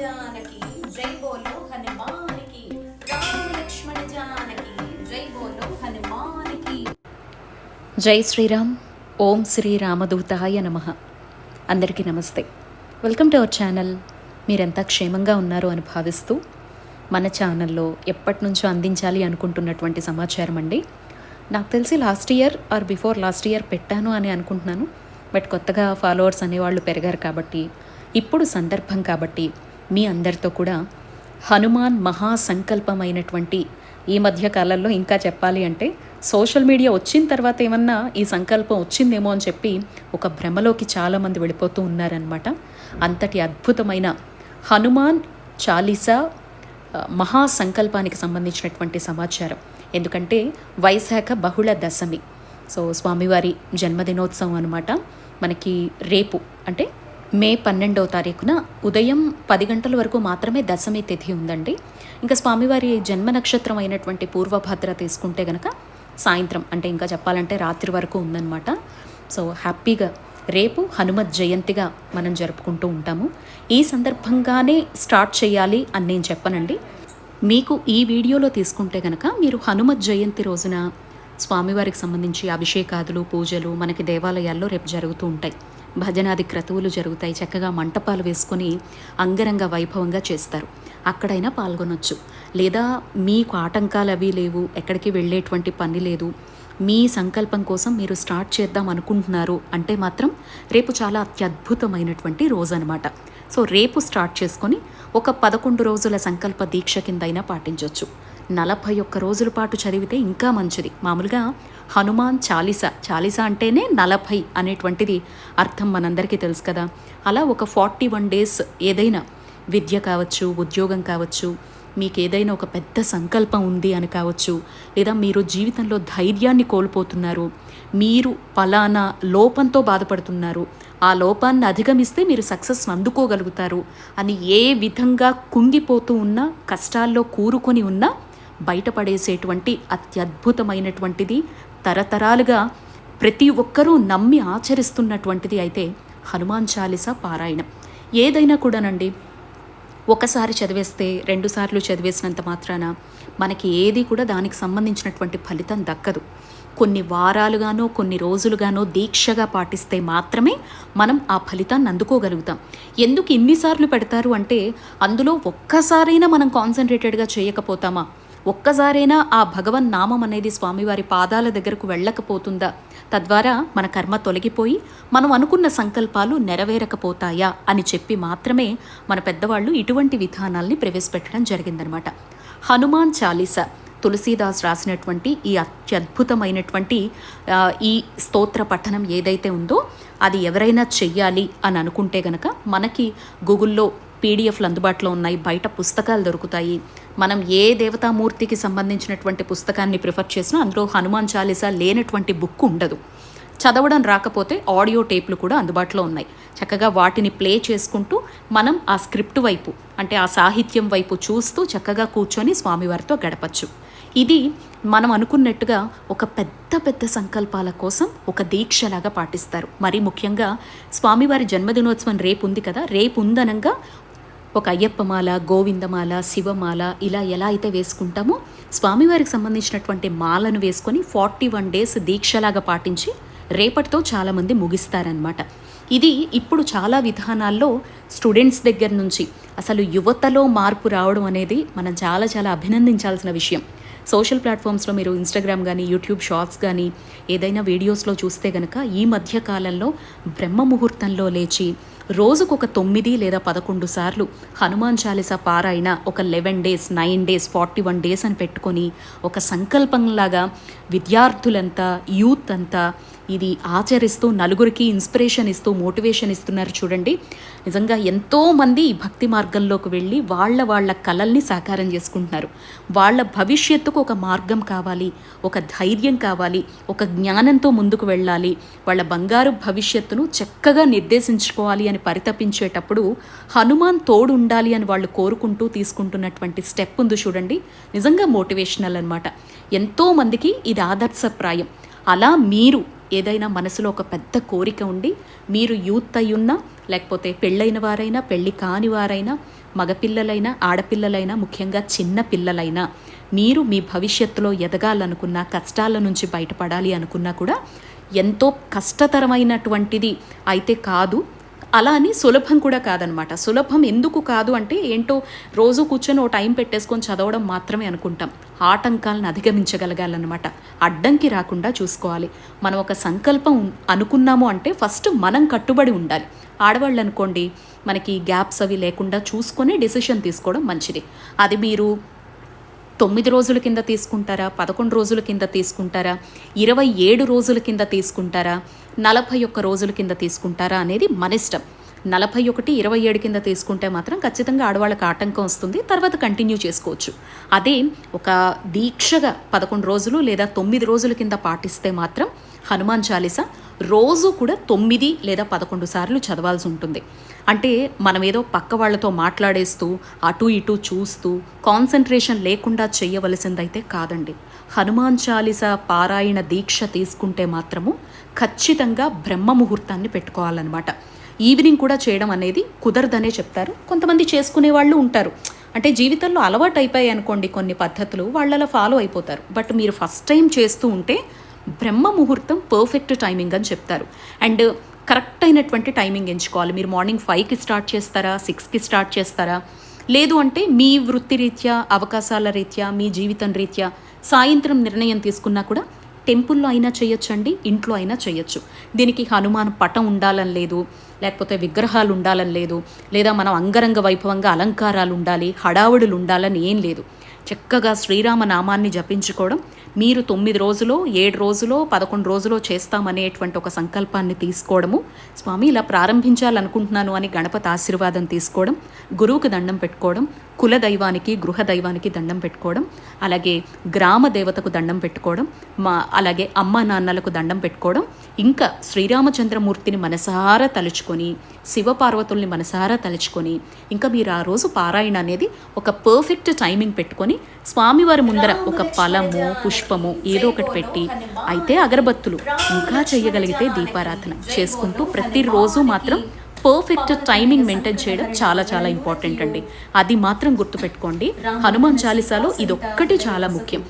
జానకి జై బోలో హనుమానికి రామ లక్ష్మణ జానకి జై బోలో హనుమానికి. జై శ్రీరామ్. ఓం శ్రీ రామదూతాయ నమః. అందరికీ నమస్తే. Welcome to our channel. మీరెంతా క్షేమంగా ఉన్నారు అని భావిస్తూ మన ఛానల్లో ఎప్పటి నుంచో అందించాలి అనుకుంటున్నటువంటి సమాచారం అండి. నాకు తెలిసి last year are before last year పెట్టాను అని అనుకుంటున్నాను. బట్ కొత్తగా ఫాలోవర్స్ అనేవాళ్ళు పెరిగారు కాబట్టి ఇప్పుడు సందర్భం కాబట్టి మీ అందరితో కూడా హనుమాన్ మహాసంకల్పమైనటువంటి ఈ మధ్య కాలంలో ఇంకా చెప్పాలి అంటే సోషల్ మీడియా వచ్చిన తర్వాత ఏమన్నా ఈ సంకల్పం వచ్చిందేమో అని చెప్పి ఒక భ్రమలోకి చాలామంది వెళ్ళిపోతూ ఉన్నారనమాట. అంతటి అద్భుతమైన హనుమాన్ చాలీసా మహాసంకల్పానికి సంబంధించినటువంటి సమాచారం. ఎందుకంటే వైశాఖ బహుళ దశమి, సో స్వామివారి జన్మదినోత్సవం అనమాట. మనకి రేపు అంటే మే 12వ తారీఖున ఉదయం 10 గంటల వరకు మాత్రమే దశమి తిథి ఉందండి. ఇంకా స్వామివారి జన్మ నక్షత్రం అయినటువంటి పూర్వభద్ర తీసుకుంటే గనక సాయంత్రం అంటే ఇంకా చెప్పాలంటే రాత్రి వరకు ఉందన్నమాట. సో హ్యాపీగా రేపు హనుమత్ జయంతిగా మనం జరుపుకుంటూ ఉంటాము. ఈ సందర్భంగానే స్టార్ట్ చేయాలి అని నేను చెప్పనండి. మీకు ఈ వీడియోలో తీసుకుంటే గనక మీరు హనుమత్ జయంతి రోజున స్వామివారికి సంబంధించి అభిషేకాదులు పూజలు మనకి దేవాలయాల్లో రేపు జరుగుతూ ఉంటాయి. భజనాది క్రతువులు జరుగుతాయి. చక్కగా మంటపాలు వేసుకొని అంగరంగ వైభవంగా చేస్తారు. అక్కడైనా పాల్గొనొచ్చు. లేదా మీకు ఆటంకాలు అవి లేవు, ఎక్కడికి వెళ్ళేటువంటి పని లేదు, మీ సంకల్పం కోసం మీరు స్టార్ట్ చేద్దాం అనుకుంటున్నారు అంటే మాత్రం రేపు చాలా అత్యద్భుతమైనటువంటి రోజు అనమాట. సో రేపు స్టార్ట్ చేసుకొని ఒక 11 రోజుల సంకల్ప దీక్ష కిందైనా పాటించవచ్చు. 41 రోజుల పాటు చదివితే ఇంకా మంచిది. మామూలుగా హనుమాన్ చాలీసా అంటేనే 40 అనేటువంటిది అర్థం మనందరికీ తెలుసు కదా. అలా ఒక 41 డేస్ ఏదైనా విద్య కావచ్చు, ఉద్యోగం కావచ్చు, మీకు ఏదైనా ఒక పెద్ద సంకల్పం ఉంది అని కావచ్చు, లేదా మీరు జీవితంలో ధైర్యాన్ని కోల్పోతున్నారు, మీరు పలానా లోపంతో బాధపడుతున్నారు, ఆ లోపాన్ని అధిగమిస్తే మీరు సక్సెస్ అందుకోగలుగుతారు అని ఏ విధంగా కుంగిపోతూ ఉన్నా, కష్టాల్లో కూరుకొని ఉన్నా బయటపడేసేటువంటి అత్యద్భుతమైనటువంటిది, తరతరాలుగా ప్రతి ఒక్కరూ నమ్మి ఆచరిస్తున్నటువంటిది అయితే హనుమాన్ చాలీసా పారాయణం. ఏదైనా కూడానండి ఒకసారి చదివేస్తే 2 సార్లు చదివేసినంత మాత్రాన మనకి ఏది కూడా దానికి సంబంధించినటువంటి ఫలితం దక్కదు. కొన్ని వారాలుగానో కొన్ని రోజులుగానో దీక్షగా పాటిస్తే మాత్రమే మనం ఆ ఫలితాన్ని అందుకోగలుగుతాం. ఎందుకు ఇన్నిసార్లు పెడతారు అంటే అందులో ఒక్కసారైనా మనం కాన్సన్ట్రేటెడ్గా చేయకపోతామా, ఒక్కసారైనా ఆ భగవన్ నామం అనేది స్వామివారి పాదాల దగ్గరకు వెళ్ళకపోతుందా, తద్వారా మన కర్మ తొలగిపోయి మనం అనుకున్న సంకల్పాలు నెరవేరకపోతాయా అని చెప్పి మాత్రమే మన పెద్దవాళ్ళు ఇటువంటి విధానాల్ని ప్రవేశపెట్టడం జరిగిందనమాట. హనుమాన్ చాలీసా తులసీదాస్ రాసినటువంటి ఈ అత్యద్భుతమైనటువంటి ఈ స్తోత్ర పఠనం ఏదైతే ఉందో అది ఎవరైనా చెయ్యాలి అని అనుకుంటే గనక మనకి గూగుల్లో పీడిఎఫ్లు అందుబాటులో ఉన్నాయి, బయట పుస్తకాలు దొరుకుతాయి. మనం ఏ దేవతామూర్తికి సంబంధించినటువంటి పుస్తకాన్ని ప్రిఫర్ చేసినా అందులో హనుమాన్ చాలీసా లేనటువంటి బుక్ ఉండదు. చదవడం రాకపోతే ఆడియో టేప్లు కూడా అందుబాటులో ఉన్నాయి. చక్కగా వాటిని ప్లే చేసుకుంటూ మనం ఆ స్క్రిప్ట్ వైపు అంటే ఆ సాహిత్యం వైపు చూస్తూ చక్కగా కూర్చొని స్వామివారితో గడపచ్చు. ఇది మనం అనుకున్నట్టుగా ఒక పెద్ద సంకల్పాల కోసం ఒక దీక్షలాగా పాటిస్తారు. మరి ముఖ్యంగా స్వామివారి జన్మదినోత్సవం రేపు ఉంది కదా, రేపు ఉందనంగా ఒక అయ్యప్పమాల, గోవిందమాల, శివమాల ఇలా ఎలా అయితే వేసుకుంటామో స్వామివారికి సంబంధించినటువంటి మాలను వేసుకొని 41 డేస్ దీక్షలాగా పాటించి రేపటితో చాలామంది ముగిస్తారనమాట. ఇది ఇప్పుడు చాలా విధానాల్లో స్టూడెంట్స్ దగ్గర నుంచి అసలు యువతలో మార్పు రావడం అనేది మనం చాలా అభినందించాల్సిన విషయం. సోషల్ ప్లాట్ఫామ్స్లో మీరు ఇన్స్టాగ్రామ్ కానీ యూట్యూబ్ షార్ట్స్ కానీ ఏదైనా వీడియోస్లో చూస్తే కనుక ఈ మధ్య కాలంలో బ్రహ్మ ముహూర్తంలో లేచి రోజుకొక 9 లేదా 11 సార్లు హనుమాన్ చాలీసా పారాయణ ఒక 11 డేస్ 9 డేస్ 41 డేస్ అని పెట్టుకొని ఒక సంకల్పంలాగా విద్యార్థులంతా యూత్ అంతా ఇది ఆచరిస్తూ నలుగురికి ఇన్స్పిరేషన్ ఇస్తూ మోటివేషన్ ఇస్తున్నారు చూడండి. నిజంగా ఎంతోమంది ఈ భక్తి మార్గంలోకి వెళ్ళి వాళ్ళ కలల్ని సాకారం చేసుకుంటున్నారు. వాళ్ళ భవిష్యత్తుకు ఒక మార్గం కావాలి, ఒక ధైర్యం కావాలి, ఒక జ్ఞానంతో ముందుకు వెళ్ళాలి, వాళ్ళ బంగారు భవిష్యత్తును చక్కగా నిర్దేశించుకోవాలి అని పరితపించేటప్పుడు హనుమాన్ తోడు ఉండాలి అని వాళ్ళు కోరుకుంటూ తీసుకుంటున్నటువంటి స్టెప్ ఉంది చూడండి. నిజంగా మోటివేషనల్ అనమాట. ఎంతోమందికి ఇది ఆదర్శప్రాయం. అలా మీరు ఏదైనా మనసులో ఒక పెద్ద కోరిక ఉండి మీరు యూత్ అయ్యున్నా లేకపోతే పెళ్ళైన వారైనా పెళ్ళి కాని వారైనా మగపిల్లలైనా ఆడపిల్లలైనా ముఖ్యంగా చిన్న పిల్లలైనా మీరు మీ భవిష్యత్తులో ఎదగాలనుకున్నా, కష్టాల నుంచి బయటపడాలి అనుకున్నా కూడా ఎంతో కష్టతరమైనటువంటిది అయితే కాదు. అలా అని సులభం కూడా కాదనమాట. సులభం ఎందుకు కాదు అంటే ఏంటో రోజు కూర్చొని ఓ టైం పెట్టేసుకొని చదవడం మాత్రమే అనుకుంటాం. ఆటంకాలను అధిగమించగలగాలన్నమాట. అడ్డంకి రాకుండా చూసుకోవాలి. మనం ఒక సంకల్పం అనుకున్నాము అంటే ఫస్ట్ మనం కట్టుబడి ఉండాలి. ఆడవాళ్ళు అనుకోండి, మనకి గ్యాప్స్ అవి లేకుండా చూసుకొని డెసిషన్ తీసుకోవడం మంచిది. అది మీరు 9 రోజుల కింద తీసుకుంటారా, 11 రోజుల కింద తీసుకుంటారా, 27 రోజుల కింద తీసుకుంటారా, 41 రోజుల కింద తీసుకుంటారా అనేది మన ఇష్టం. 41, 27 కింద తీసుకుంటే మాత్రం ఖచ్చితంగా ఆడవాళ్ళకి ఆటంకం వస్తుంది. తర్వాత కంటిన్యూ చేసుకోవచ్చు. అదే ఒక దీక్షగా 11 రోజులు లేదా 9 రోజుల కింద పాటిస్తే మాత్రం హనుమాన్ చాలీసా రోజు కూడా 9 లేదా 11 సార్లు చదవాల్సి ఉంటుంది. అంటే మనం ఏదో పక్క వాళ్ళతో మాట్లాడేస్తూ అటు ఇటు చూస్తూ కాన్సన్ట్రేషన్ లేకుండా చేయవలసిందైతే కాదండి. హనుమాన్ చాలీసా పారాయణ దీక్ష తీసుకుంటే మాత్రము ఖచ్చితంగా బ్రహ్మ ముహూర్తాన్ని పెట్టుకోవాలన్నమాట. ఈవినింగ్ కూడా చేయడం అనేది కుదరదనే చెప్తారు. కొంతమంది చేసుకునే వాళ్ళు ఉంటారు. అంటే జీవితంలో అలవాటు అయిపోయాయి అనుకోండి కొన్ని పద్ధతులు, వాళ్ళలా ఫాలో అయిపోతారు. బట్ మీరు ఫస్ట్ టైం చేస్తూ ఉంటే బ్రహ్మ ముహూర్తం పర్ఫెక్ట్ టైమింగ్ అని చెప్తారు. అండ్ కరెక్ట్ అయినటువంటి టైమింగ్ ఎంచుకోవాలి. మీరు మార్నింగ్ 5కి స్టార్ట్ చేస్తారా, 6కి స్టార్ట్ చేస్తారా, లేదు అంటే మీ వృత్తి రీత్యా, అవకాశాల రీత్యా, మీ జీవితం రీత్యా సాయంత్రం నిర్ణయం తీసుకున్నా కూడా టెంపుల్లో అయినా చేయొచ్చండి, ఇంట్లో అయినా చేయొచ్చు. దీనికి హనుమాన్ పటం ఉండాలని లేదు, లేకపోతే విగ్రహాలు ఉండాలని లేదు, లేదా మనం అంగరంగ వైభవంగా అలంకారాలు ఉండాలి, హడావుడులు ఉండాలని ఏం లేదు. చక్కగా శ్రీరామ నామాన్ని జపించుకోవడం, మీరు 9 రోజులో, 7 రోజులో, 11 రోజులో చేస్తామనేటువంటి ఒక సంకల్పాన్ని తీసుకోవడము, స్వామి ఇలా ప్రారంభించాలనుకుంటున్నాను అని గణపతి ఆశీర్వాదం తీసుకోవడం, గురువుకి దండం పెట్టుకోవడం, కుల దైవానికి, గృహ దైవానికి దండం పెట్టుకోవడం, అలాగే గ్రామ దేవతకు దండం పెట్టుకోవడం, అలాగే అమ్మ నాన్నలకు దండం పెట్టుకోవడం, ఇంకా శ్రీరామచంద్రమూర్తిని మనసారా తలుచుకొని, శివపార్వతుల్ని మనసారా తలుచుకొని, ఇంకా మీరు ఆ రోజు పారాయణ అనేది ఒక పర్ఫెక్ట్ టైమింగ్ పెట్టుకొని స్వామివారి ముందర ఒక ఫలము, పుష్పము ఏదో ఒకటి పెట్టి, అయితే అగరబత్తులు ఇంకా చేయగలిగితే దీపారాధన చేసుకుంటూ ప్రతిరోజు మాత్రం పర్ఫెక్ట్ టైమింగ్ మెయింటైన్ చేయడం చాలా చాలా ఇంపార్టెంట్ అండి. అది మాత్రం గుర్తుపెట్టుకోండి. హనుమాన్ చాలీసాలో ఇదొక్కటి చాలా ముఖ్యం.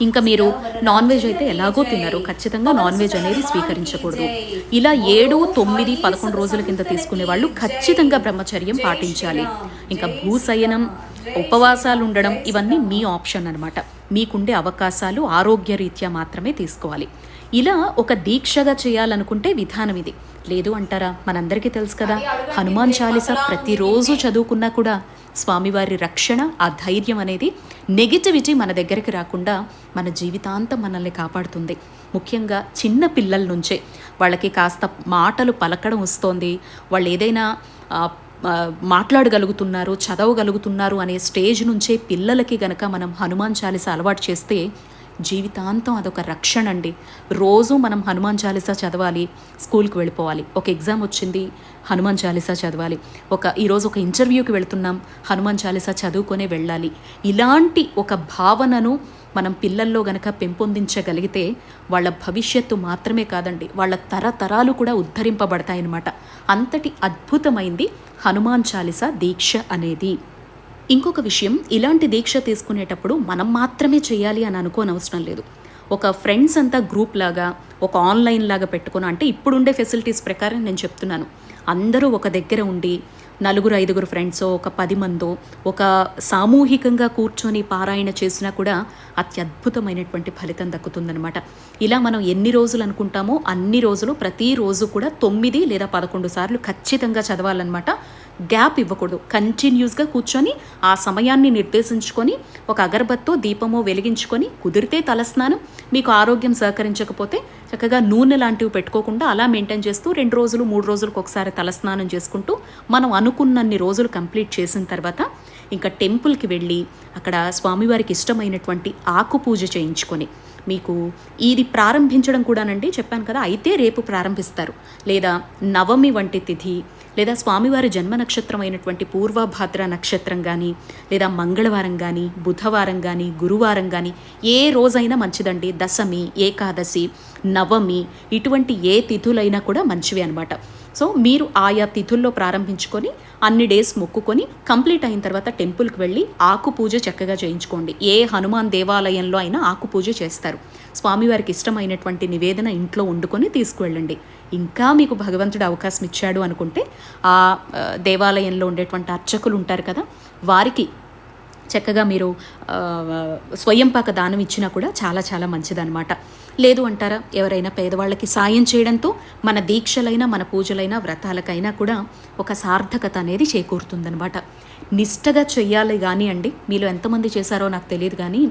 ఇంకా మీరు నాన్ వెజ్ అయితే ఎలాగో తినరు, ఖచ్చితంగా నాన్ వెజ్ అనేది స్వీకరించకూడదు. ఇలా 7, 9, 11 రోజుల కింద తీసుకునే వాళ్ళు ఖచ్చితంగా బ్రహ్మచర్యం పాటించాలి. ఇంకా భూశయనం, ఉపవాసాలు ఉండడం ఇవన్నీ మీ ఆప్షన్ అనమాట. మీకుండే అవకాశాలు ఆరోగ్యరీత్యా మాత్రమే తీసుకోవాలి. ఇలా ఒక దీక్షగా చేయాలనుకుంటే విధానం ఇది. లేదు అంటారా, మనందరికీ తెలుసు కదా, హనుమాన్ చాలీసా ప్రతిరోజు చదువుకున్నా కూడా స్వామివారి రక్షణ, ఆ ధైర్యం అనేది నెగిటివిటీ మన దగ్గరికి రాకుండా మన జీవితాంతం మనల్ని కాపాడుతుంది. ముఖ్యంగా చిన్న పిల్లల నుంచే వాళ్ళకి కాస్త మాటలు పలకడం వస్తోంది, వాళ్ళు ఏదైనా మాట్లాడగలుగుతున్నారు, చదవగలుగుతున్నారు అనే స్టేజ్ నుంచే పిల్లలకి గనక మనం హనుమాన్ చాలీసా అలవాటు చేస్తే జీవితాంతం అదొక రక్షణ అండి. రోజు మనం హనుమాన్ చాలీసా చదవాలి, స్కూల్కి వెళ్ళిపోవాలి. ఒక ఎగ్జామ్ వచ్చింది, హనుమాన్ చాలీసా చదవాలి. ఈరోజు ఒక ఇంటర్వ్యూకి వెళ్తున్నాం, హనుమాన్ చాలీసా చదువుకొనే వెళ్ళాలి. ఇలాంటి ఒక భావనను మనం పిల్లల్లో గనక పెంపొందించగలిగితే వాళ్ళ భవిష్యత్తు మాత్రమే కాదండి, వాళ్ళ తరతరాలు కూడా ఉద్ధరింపబడతాయన్నమాట. అంతటి అద్భుతమైంది హనుమాన్ చాలీసా దీక్ష అనేది. ఇంకొక విషయం, ఇలాంటి దీక్ష తీసుకునేటప్పుడు మనం మాత్రమే చేయాలి అని అనుకోనవసరం లేదు. ఒక ఫ్రెండ్స్ అంతా గ్రూప్ లాగా, ఒక ఆన్లైన్ లాగా పెట్టుకుని, అంటే ఇప్పుడుండే ఫెసిలిటీస్ ప్రకారం నేను చెప్తున్నాను, అందరూ ఒక దగ్గర ఉండి 4, 5 ఫ్రెండ్సో, ఒక 10 మందో ఒక సామూహికంగా కూర్చొని పారాయణ చేసినా కూడా అత్యద్భుతమైనటువంటి ఫలితం దక్కుతుందనమాట. ఇలా మనం ఎన్ని రోజులు అనుకుంటామో అన్ని రోజులు, ప్రతిరోజు కూడా 9 లేదా 11 సార్లు ఖచ్చితంగా చదవాలన్నమాట. గ్యాప్ ఇవ్వకూడదు. కంటిన్యూస్గా కూర్చొని ఆ సమయాన్ని నిర్దేశించుకొని ఒక అగరబత్తో, దీపమో వెలిగించుకొని, కుదిరితే తలస్నానం, మీకు ఆరోగ్యం సహకరించకపోతే చక్కగా నూనె లాంటివి పెట్టుకోకుండా అలా మెయింటైన్ చేస్తూ 2 రోజులు 3 రోజులకు ఒకసారి తలస్నానం చేసుకుంటూ మనం అనుకున్నన్ని రోజులు కంప్లీట్ చేసిన తర్వాత ఇంకా టెంపుల్కి వెళ్ళి అక్కడ స్వామివారికి ఇష్టమైనటువంటి ఆకు పూజ చేయించుకొని, మీకు ఇది ప్రారంభించడం కూడానండి చెప్పాను కదా, అయితే రేపు ప్రారంభిస్తారు, లేదా నవమి వంటి తిథి, లేదా స్వామివారి జన్మ నక్షత్రం అయినటువంటి పూర్వభాద్ర నక్షత్రం కానీ, లేదా మంగళవారం కానీ, బుధవారం కానీ, గురువారం కానీ, ఏ రోజైనా మంచిదండి. దశమి, ఏకాదశి, నవమి ఇటువంటి ఏ తిథులైనా కూడా మంచివి అనమాట. సో మీరు ఆయా తిథుల్లో ప్రారంభించుకొని అన్ని డేస్ మొక్కుకొని కంప్లీట్ అయిన తర్వాత టెంపుల్కి వెళ్ళి ఆకు పూజ చక్కగా చేయించుకోండి. ఏ హనుమాన్ దేవాలయంలో అయినా ఆకు పూజ చేస్తారు. స్వామివారికి ఇష్టమైనటువంటి నివేదన ఇంట్లో వండుకొని తీసుకువెళ్ళండి. ఇంకా మీకు భగవంతుడు అవకాశం ఇచ్చాడు అనుకుంటే ఆ దేవాలయంలో ఉండేటువంటి అర్చకులు ఉంటారు కదా, వారికి చక్కగా మీరు స్వయంపాక దానం ఇచ్చినా కూడా చాలా చాలా మంచిదన్నమాట. లేదు అంటారా, ఎవరైనా పేదవాళ్ళకి సాయం చేయడంతో మన దీక్షలైనా మన పూజలైనా వ్రతాలకైనా కూడా ఒక సార్థకత అనేది చేకూరుతుందనమాట. నిష్టగా చెయ్యాలి కానీ అండి, మీలో ఎంతమంది చేశారో నాకు తెలియదు కానీ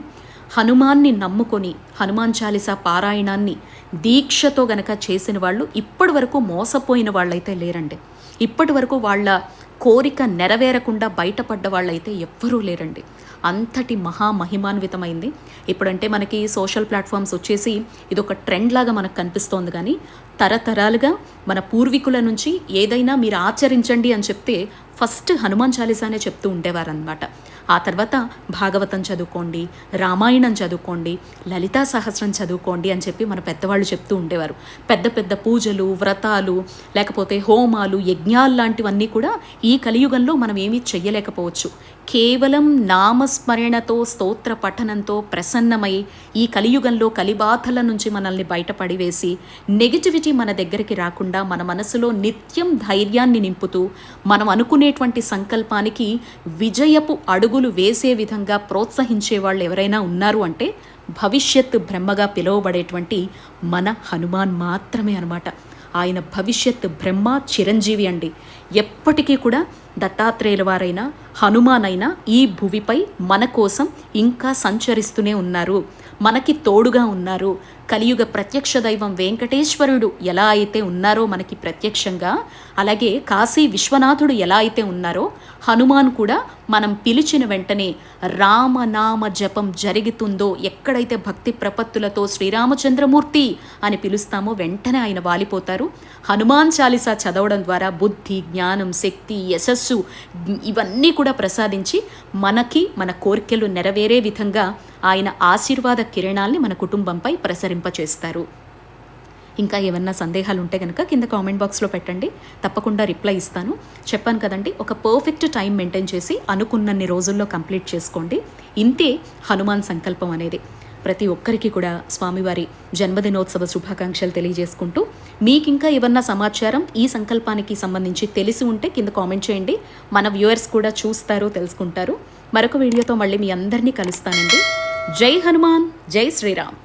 హనుమాన్ని నమ్ముకొని హనుమాన్ చాలీసా పారాయణాన్ని దీక్షతో గనక చేసిన వాళ్ళు ఇప్పటి వరకు మోసపోయిన వాళ్ళైతే లేరండి. ఇప్పటి వరకు వాళ్ళ కోరిక నెరవేరకుండా బయటపడ్డ వాళ్ళైతే ఎవ్వరూ లేరండి. అంతటి మహామహిమాన్వితమైంది. ఇప్పుడంటే మనకి సోషల్ ప్లాట్ఫామ్స్ వచ్చేసి ఇదొక ట్రెండ్ లాగా మనకు కనిపిస్తోంది, కానీ తరతరాలుగా మన పూర్వీకుల నుంచి ఏదైనా మీరు ఆచరించండి అని చెప్తే ఫస్ట్ హనుమాన్ చాలీసానే చెప్తూ ఉండేవారనమాట. ఆ తర్వాత భాగవతం చదువుకోండి, రామాయణం చదువుకోండి, లలితా సహస్రం చదువుకోండి అని చెప్పి మన పెద్దవాళ్ళు చెప్తూ ఉండేవారు. పెద్ద పెద్ద పూజలు, వ్రతాలు, లేకపోతే హోమాలు, యజ్ఞాలు లాంటివన్నీ కూడా ఈ కలియుగంలో మనం ఏమీ చెయ్యలేకపోవచ్చు. కేవలం నామస్మరణతో స్తోత్ర పఠనంతో ప్రసన్నమై ఈ కలియుగంలో కలిబాధల నుంచి మనల్ని బయటపడివేసి నెగిటివిటీ మన దగ్గరికి రాకుండా మన మనసులో నిత్యం ధైర్యాన్ని నింపుతూ మనం అనుకునేటువంటి సంకల్పానికి విజయపు అడుగులు వేసే విధంగా ప్రోత్సహించే వాళ్ళు ఎవరైనా ఉన్నారు అంటే భవిష్యత్తు బ్రహ్మగా పిలువబడేటువంటి మన హనుమాన్ మాత్రమే అనమాట. ఆయన భవిష్యత్ బ్రహ్మ, చిరంజీవి అండి. ఎప్పటికీ కూడా దత్తాత్రేయుల వారైనా హనుమాన్ అయినా ఈ భువిపై మన కోసం ఇంకా సంచరిస్తూనే ఉన్నారు, మనకి తోడుగా ఉన్నారు. కలియుగ ప్రత్యక్ష దైవం వెంకటేశ్వరుడు ఎలా అయితే ఉన్నారో మనకి ప్రత్యక్షంగా, అలాగే కాశీ విశ్వనాథుడు ఎలా అయితే ఉన్నారో హనుమాన్ కూడా మనం పిలిచిన వెంటనే రామనామ జపం జరుగుతుందో, ఎక్కడైతే భక్తి ప్రపత్తులతో శ్రీరామచంద్రమూర్తి అని పిలుస్తామో వెంటనే ఆయన వాలిపోతారు. హనుమాన్ చాలీసా చదవడం ద్వారా బుద్ధి, జ్ఞానం, శక్తి, యశస్సు ఇవన్నీ కూడా ప్రసాదించి మనకి మన కోరికలు నెరవేరే విధంగా ఆయన ఆశీర్వాద కిరణాల్ని మన కుటుంబంపై ప్రసరింపచేస్తారు. ఇంకా ఏమన్నా సందేహాలు ఉంటే కనుక కింద కామెంట్ బాక్స్లో పెట్టండి, తప్పకుండా రిప్లై ఇస్తాను. చెప్పాను కదండి, ఒక పర్ఫెక్ట్ టైం మెయింటైన్ చేసి అనుకున్నన్ని రోజుల్లో కంప్లీట్ చేసుకోండి. ఇంతే హనుమాన్ సంకల్పం అనేది. ప్రతి ఒక్కరికి కూడా స్వామివారి జన్మదినోత్సవ శుభాకాంక్షలు తెలియజేసుకుంటూ, మీకు ఇంకా ఏమన్నా సమాచారం ఈ సంకల్పానికి సంబంధించి తెలిసి ఉంటే కింద కామెంట్ చేయండి. మన వ్యూవర్స్ కూడా చూస్తారు, తెలుసుకుంటారు. మరొక వీడియోతో మళ్ళీ మీ అందరినీ కలుస్తానండి. జై హనుమాన్, జై శ్రీరామ్.